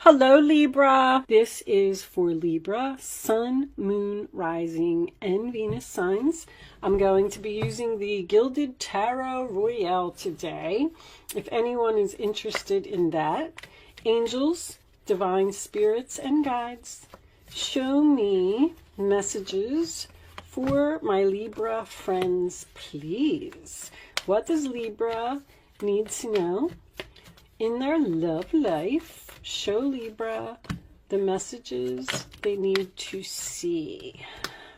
Hello Libra, this is for Libra, Sun, Moon, Rising, and Venus signs. I'm going to be using the Gilded Tarot Royale today. If anyone is interested in that, angels, divine spirits, and guides, show me messages for my Libra friends, please. What does Libra need to know in their love life? Show Libra the messages they need to see.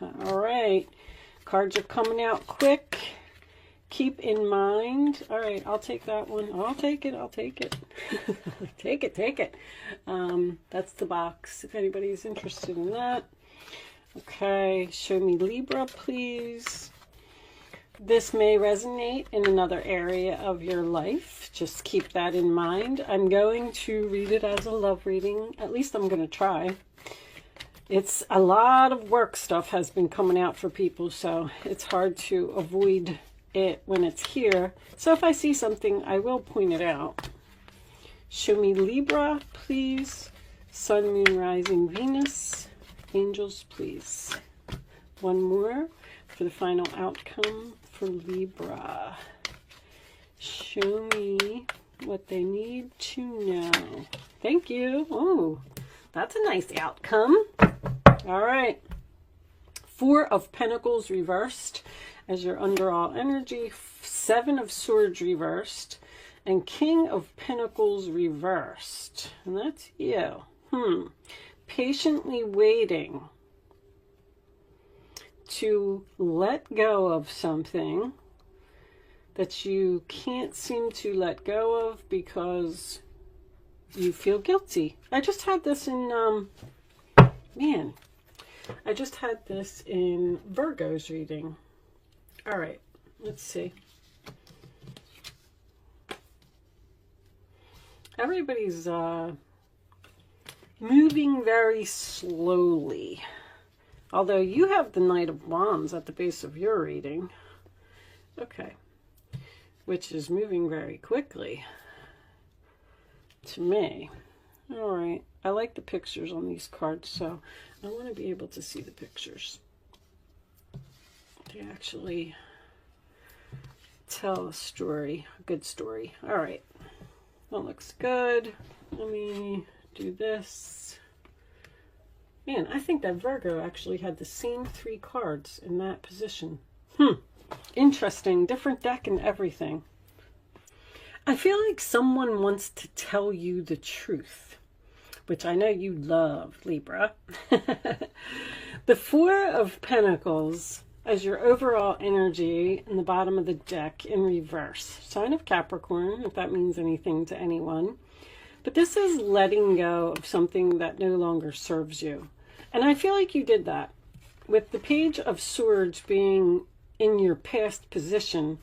All right, cards are coming out quick. Keep in mind, all right, I'll take that one. I'll take it. take it. That's the box, if anybody's interested in that. Okay, show me Libra, please. This may resonate in another area of your life. Just keep that in mind. I'm going to read it as a love reading. At least I'm going to try. It's a lot of work stuff has been coming out for people, so it's hard to avoid it when it's here. So if I see something, I will point it out. Show me Libra, please. Sun, Moon, Rising, Venus. Angels, please. One more for the final outcome for Libra. Show me what they need to know. Thank you. Oh, that's a nice outcome. All right. Four of Pentacles reversed as your underall energy. Seven of Swords reversed. And King of Pentacles reversed. And that's you. Patiently waiting to let go of something that you can't seem to let go of because you feel guilty. I just had this in, I just had this in Virgo's reading. All right, let's see. Everybody's moving very slowly. Although you have the Knight of Wands at the base of your reading. Okay. Which is moving very quickly to me. All right. I like the pictures on these cards, so I want to be able to see the pictures. They actually tell a story, a good story. All right. That looks good. Let me do this. Man, I think that Virgo actually had the same three cards in that position. Interesting. Different deck and everything. I feel like someone wants to tell you the truth, which I know you love, Libra. The Four of Pentacles as your overall energy in the bottom of the deck in reverse. Sign of Capricorn, if that means anything to anyone. But this is letting go of something that no longer serves you. And I feel like you did that. With the Page of Swords being in your past position,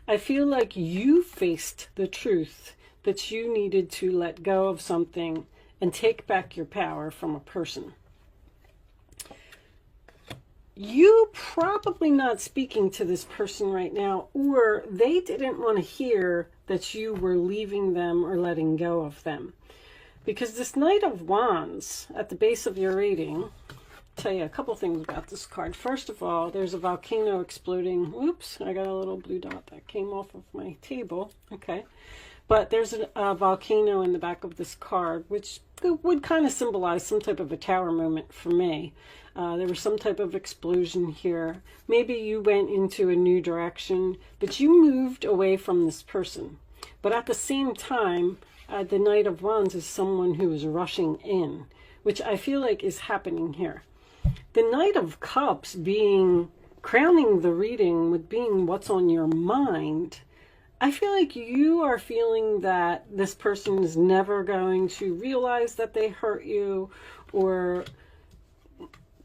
I feel like you faced the truth that you needed to let go of something and take back your power from a person. You probably not speaking to this person right now, or they didn't want to hear that you were leaving them or letting go of them. Because this Knight of Wands at the base of your reading, tell you a couple things about this card. First of all, there's a volcano exploding. Oops, I got a little blue dot that came off of my table. Okay. But there's a volcano in the back of this card, which would kind of symbolize some type of a tower moment for me. There was some type of explosion here. Maybe you went into a new direction, but you moved away from this person. But at the same time, the Knight of Wands is someone who is rushing in, which I feel like is happening here. The Knight of Cups crowning the reading with being what's on your mind. I feel like you are feeling that this person is never going to realize that they hurt you, or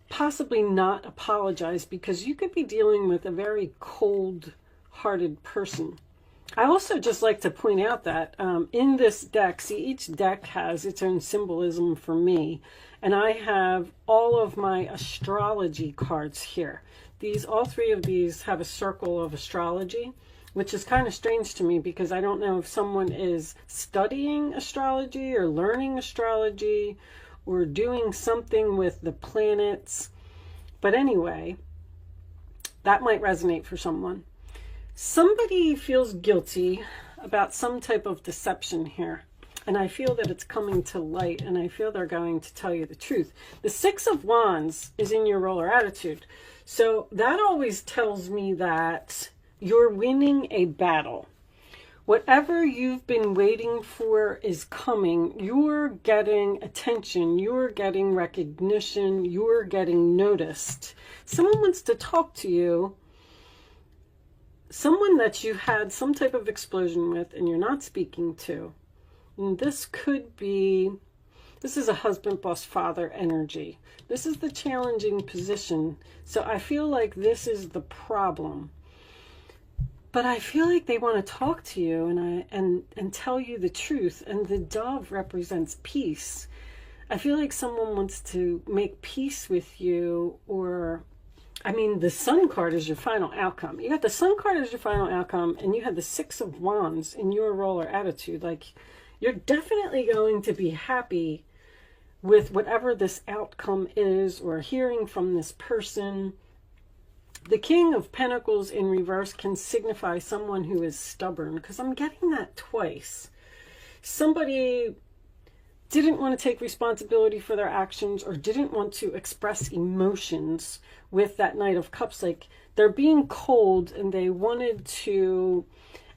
possibly not apologize, because you could be dealing with a very cold-hearted person. I also just like to point out that in this deck, see, each deck has its own symbolism for me, and I have all of my astrology cards here. All three of these have a circle of astrology, which is kind of strange to me because I don't know if someone is studying astrology or learning astrology or doing something with the planets. But anyway, that might resonate for someone. Somebody feels guilty about some type of deception here. And I feel that it's coming to light, and I feel they're going to tell you the truth. The Six of Wands is in your ruler attitude. So that always tells me that you're winning a battle. Whatever you've been waiting for is coming. You're getting attention. You're getting recognition. You're getting noticed. Someone wants to talk to you. Someone that you had some type of explosion with and you're not speaking to. And this could be, this is a husband, boss, father energy. This is the challenging position. So I feel like this is the problem. But I feel like they want to talk to you and tell you the truth. And the dove represents peace. I feel like someone wants to make peace with you, or, I mean, the Sun card is your final outcome. You got the Sun card as your final outcome, and you had the Six of Wands in your roller attitude. Like, you're definitely going to be happy with whatever this outcome is, or hearing from this person. The King of Pentacles in reverse can signify someone who is stubborn, because I'm getting that twice. Somebody didn't want to take responsibility for their actions, or didn't want to express emotions with that Knight of Cups. Like, they're being cold and they wanted to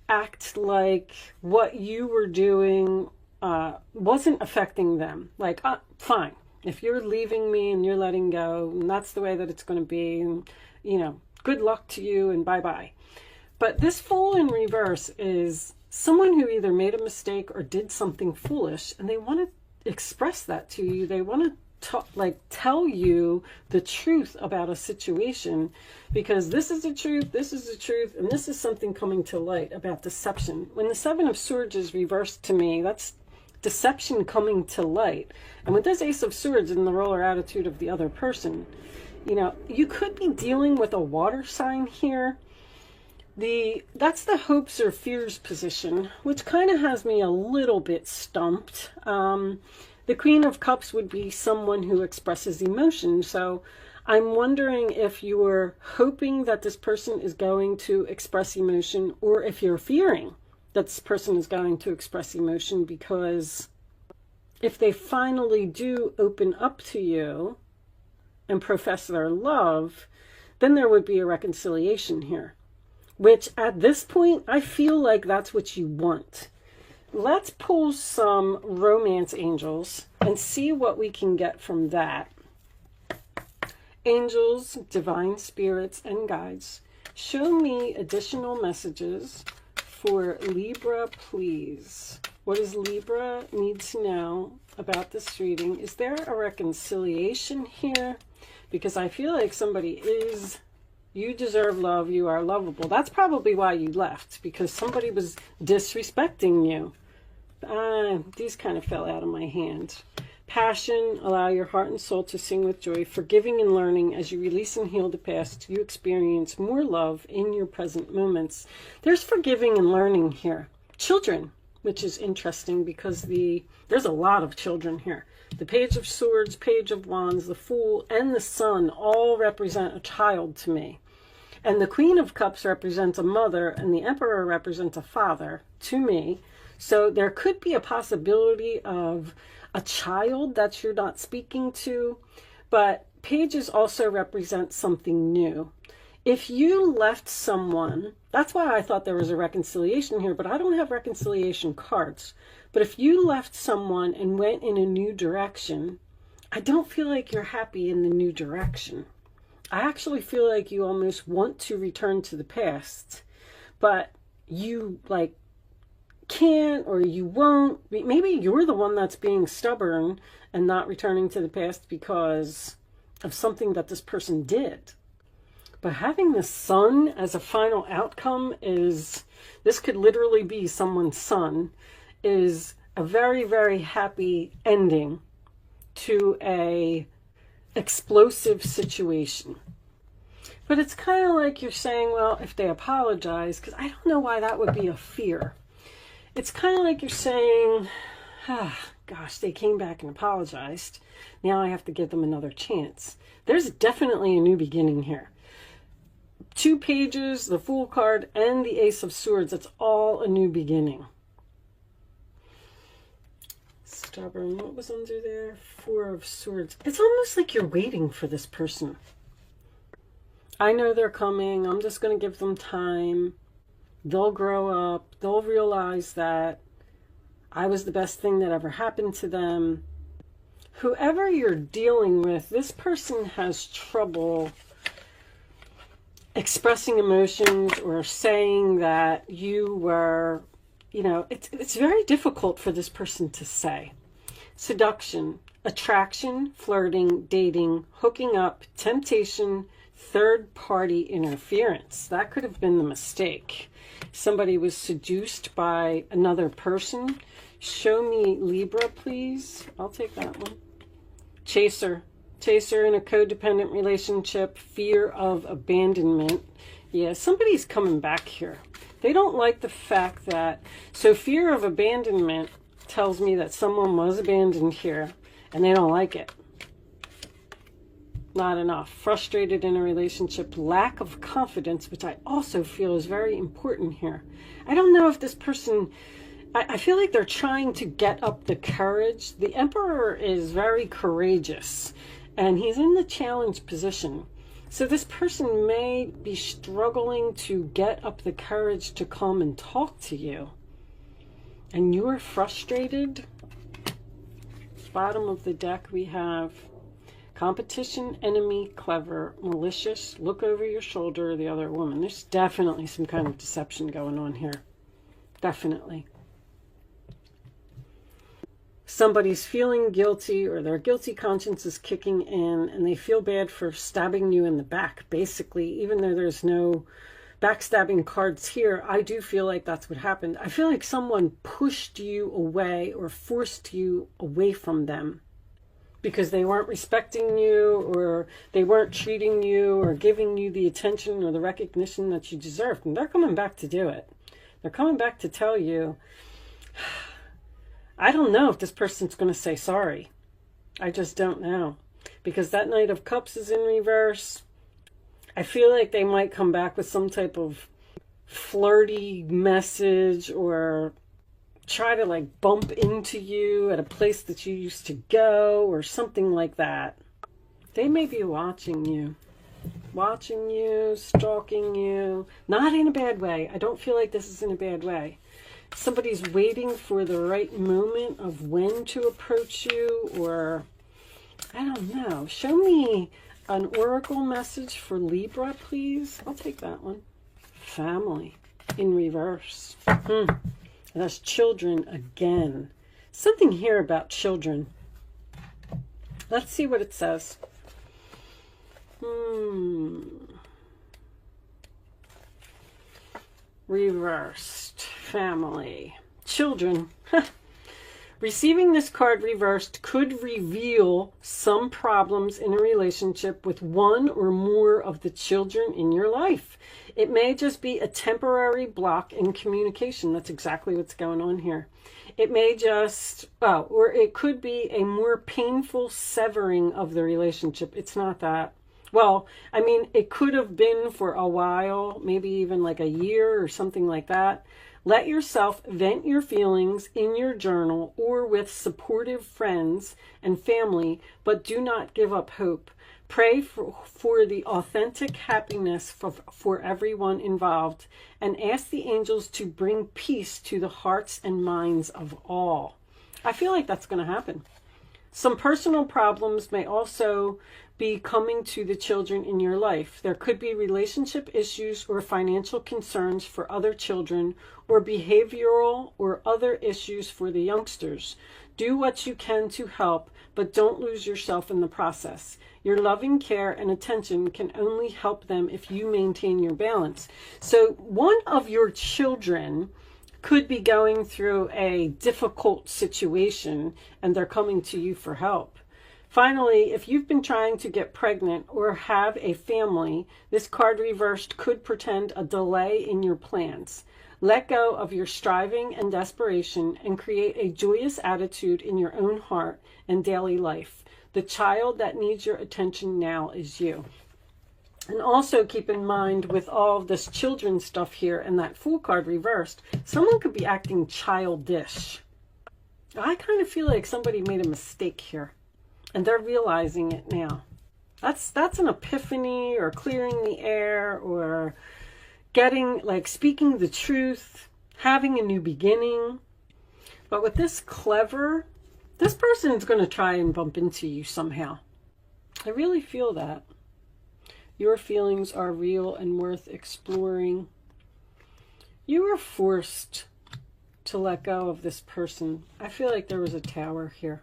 act like what you were doing wasn't affecting them. Like, fine, if you're leaving me and you're letting go, and that's the way that it's going to be, and, you know, good luck to you and bye-bye. But this Fool in reverse is someone who either made a mistake or did something foolish, and they want to express that to you. They want to tell you the truth about a situation, because this is the truth, this is the truth, and this is something coming to light about deception. When the Seven of Swords is reversed to me, that's deception coming to light. And with this Ace of Swords in the roller attitude of the other person, you know, you could be dealing with a water sign here. That's the hopes or fears position, which kind of has me a little bit stumped. The Queen of Cups would be someone who expresses emotion. So I'm wondering if you're hoping that this person is going to express emotion, or if you're fearing that this person is going to express emotion, because if they finally do open up to you and profess their love, then there would be a reconciliation here, which at this point, I feel like that's what you want. Let's pull some romance angels and see what we can get from that. Angels, divine spirits, and guides, show me additional messages for Libra, please. What does Libra need to know about this reading? Is there a reconciliation here? Because I feel like somebody is, you deserve love, you are lovable. That's probably why you left, because somebody was disrespecting you. These kind of fell out of my hand. Passion, allow your heart and soul to sing with joy. Forgiving and learning, as you release and heal the past, you experience more love in your present moments. There's forgiving and learning here. Children, which is interesting because there's a lot of children here. The Page of Swords, Page of Wands, the Fool, and the Sun all represent a child to me. And the Queen of Cups represents a mother, and the Emperor represents a father to me. So there could be a possibility of a child that you're not speaking to, but pages also represent something new. If you left someone, that's why I thought there was a reconciliation here, but I don't have reconciliation cards. But if you left someone and went in a new direction, I don't feel like you're happy in the new direction. I actually feel like you almost want to return to the past, but you can't, or you won't. Maybe you're the one that's being stubborn and not returning to the past because of something that this person did. But having the Sun as a final outcome is, this could literally be someone's son, is a very, very happy ending to a explosive situation. But it's kind of like you're saying, well, if they apologize, because I don't know why that would be a fear. It's kind of like you're saying, gosh, they came back and apologized. Now I have to give them another chance. There's definitely a new beginning here. 2 pages, the Fool card, and the Ace of Swords. It's all a new beginning. Stubborn. What was under there? 4 of Swords. It's almost like you're waiting for this person. I know they're coming. I'm just going to give them time. They'll grow up. They'll realize that I was the best thing that ever happened to them. Whoever you're dealing with, this person has trouble expressing emotions or saying that you were, you know, it's very difficult for this person to say. Seduction, attraction, flirting, dating, hooking up, temptation, third-party interference. That could have been the mistake. Somebody was seduced by another person. Show me Libra, please. I'll take that one. Chaser. Chaser in a codependent relationship. Fear of abandonment. Yeah, somebody's coming back here. They don't like the fact that... So fear of abandonment tells me that someone was abandoned here, and they don't like it. Not enough. Frustrated in a relationship. Lack of confidence, which I also feel is very important here. I don't know if this person... I feel like they're trying to get up the courage. The Emperor is very courageous, and he's in the challenge position. So this person may be struggling to get up the courage to come and talk to you. And you're frustrated. Bottom of the deck we have competition, enemy, clever, malicious, look over your shoulder, the other woman. There's definitely some kind of deception going on here. Definitely. Somebody's feeling guilty, or their guilty conscience is kicking in, and they feel bad for stabbing you in the back. Basically, even though there's no backstabbing cards here, I do feel like that's what happened. I feel like someone pushed you away or forced you away from them because they weren't respecting you, or they weren't treating you or giving you the attention or the recognition that you deserved. And they're coming back to do it. They're coming back to tell you... I don't know if this person's going to say sorry. I just don't know. Because that Knight of Cups is in reverse. I feel like they might come back with some type of flirty message, or try to like bump into you at a place that you used to go, or something like that. They may be watching you. Watching you, stalking you. Not in a bad way. I don't feel like this is in a bad way. Somebody's waiting for the right moment of when to approach you, or I don't know. Show me an oracle message for Libra, please. I'll take that one. Family in reverse. That's children again. Something here about children. Let's see what it says. Reversed. Family. Children. Receiving this card reversed could reveal some problems in a relationship with one or more of the children in your life. It may just be a temporary block in communication. That's exactly what's going on here. It may just, or it could be a more painful severing of the relationship. It's not that. Well, I mean, it could have been for a while, maybe even like a year or something like that. Let yourself vent your feelings in your journal or with supportive friends and family, but do not give up hope. Pray for the authentic happiness for everyone involved, and ask the angels to bring peace to the hearts and minds of all. I feel like that's going to happen. Some personal problems may also be coming to the children in your life. There could be relationship issues or financial concerns for other children, or behavioral or other issues for the youngsters. Do what you can to help, but don't lose yourself in the process. Your loving care and attention can only help them if you maintain your balance. So one of your children could be going through a difficult situation, and they're coming to you for help. Finally, if you've been trying to get pregnant or have a family, this card reversed could portend a delay in your plans. Let go of your striving and desperation and create a joyous attitude in your own heart and daily life. The child that needs your attention now is you. And also keep in mind, with all of this children stuff here and that Fool card reversed, someone could be acting childish. I kind of feel like somebody made a mistake here, and they're realizing it now. That's an epiphany, or clearing the air, or getting, like, speaking the truth, having a new beginning. But with this clever, this person is going to try and bump into you somehow. I really feel that. Your feelings are real and worth exploring. You were forced to let go of this person. I feel like there was a tower here.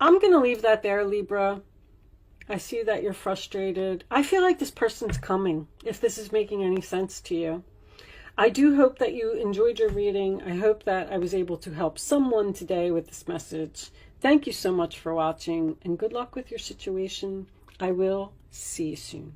I'm going to leave that there, Libra. I see that you're frustrated. I feel like this person's coming, if this is making any sense to you. I do hope that you enjoyed your reading. I hope that I was able to help someone today with this message. Thank you so much for watching, and good luck with your situation. I will see you soon.